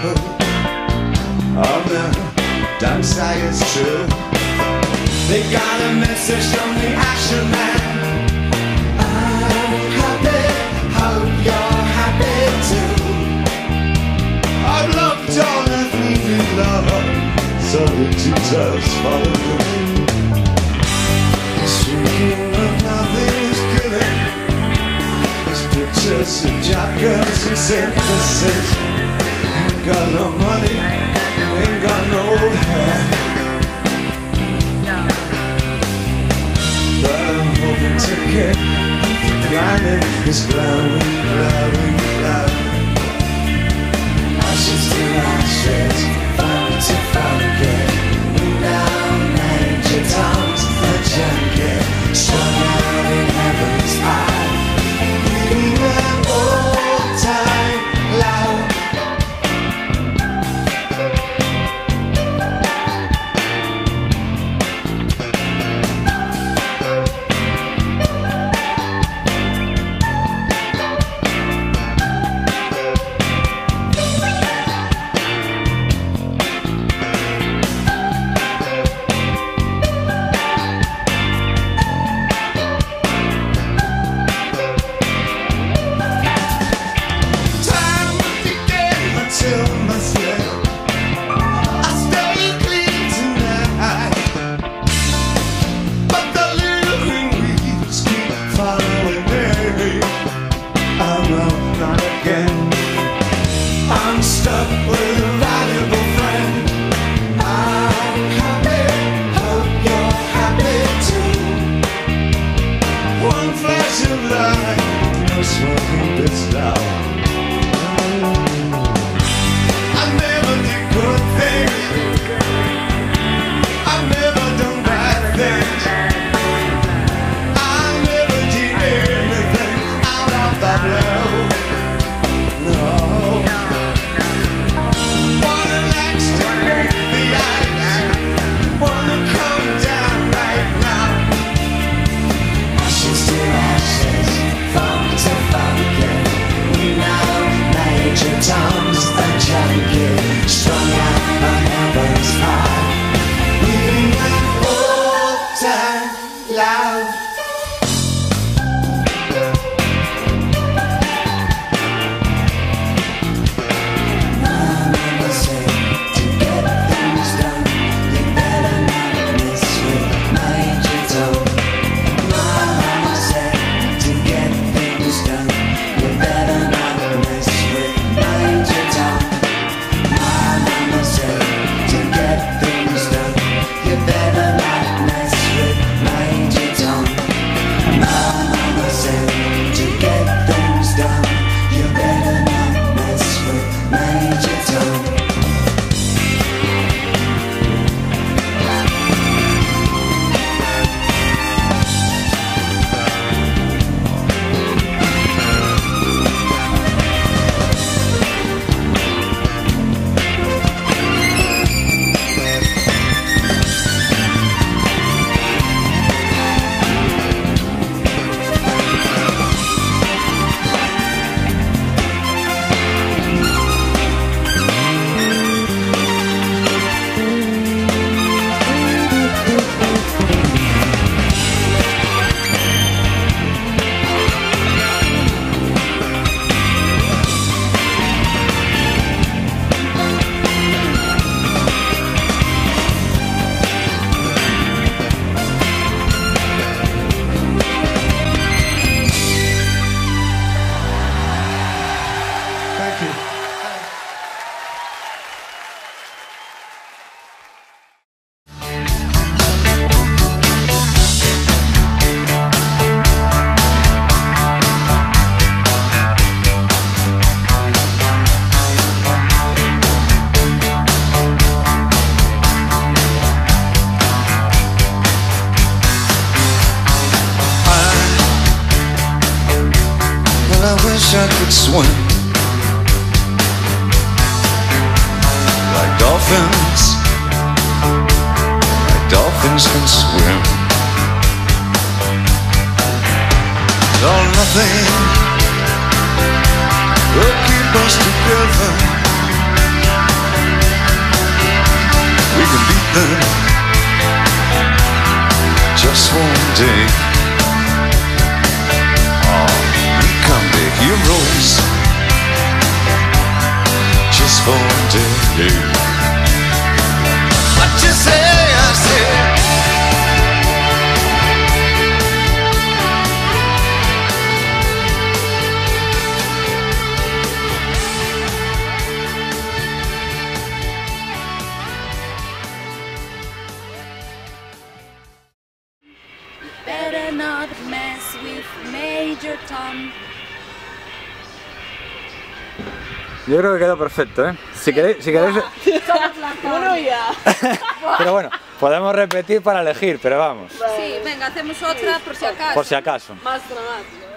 of the downside is true. They got a message from the action man. I'm happy, hope you're happy too. I've loved all I've needed love, so that you just follow me. Speaking of nothing's given, there's pictures of jackals and synthesis. Ain't got no money, ain't got no hair, but I'm hoping to get the planet is glowing, glowing, glowing. Ashes to ashes, fun to forget. We now Major Tom's a junkie, strung out in heaven's eye, leading an old-time love. I'm stuck with a valuable friend. I'm happy, hope you're happy too. One flash of light, no smoking bits down. I never did good things, I've never done bad things. I never did anything out of the blue. Tom's a junkie, strung out on heaven's high, leading an old-time love. Mama said to get things done, you better not mess with Major Tom. Mama said to get things done, you better not mess with Major Tom. My mama said to get things done, you better not mess with Major Tom. My mama said to get things done, you better not mess with Major Tom. I wish I could swim like dolphins. Like dolphins can swim. All nothing will keep us together. nothing. Just one day. Oh, become the heroes. Just one day. What you say? I said. Better not mess with Major Tom. Yo creo que quedó perfecto, ¿eh? Si queréis... Uno ya. Pero bueno, podemos repetir para elegir, pero vamos, Sí, venga, hacemos otra por si acaso. por si acaso. Más dramático.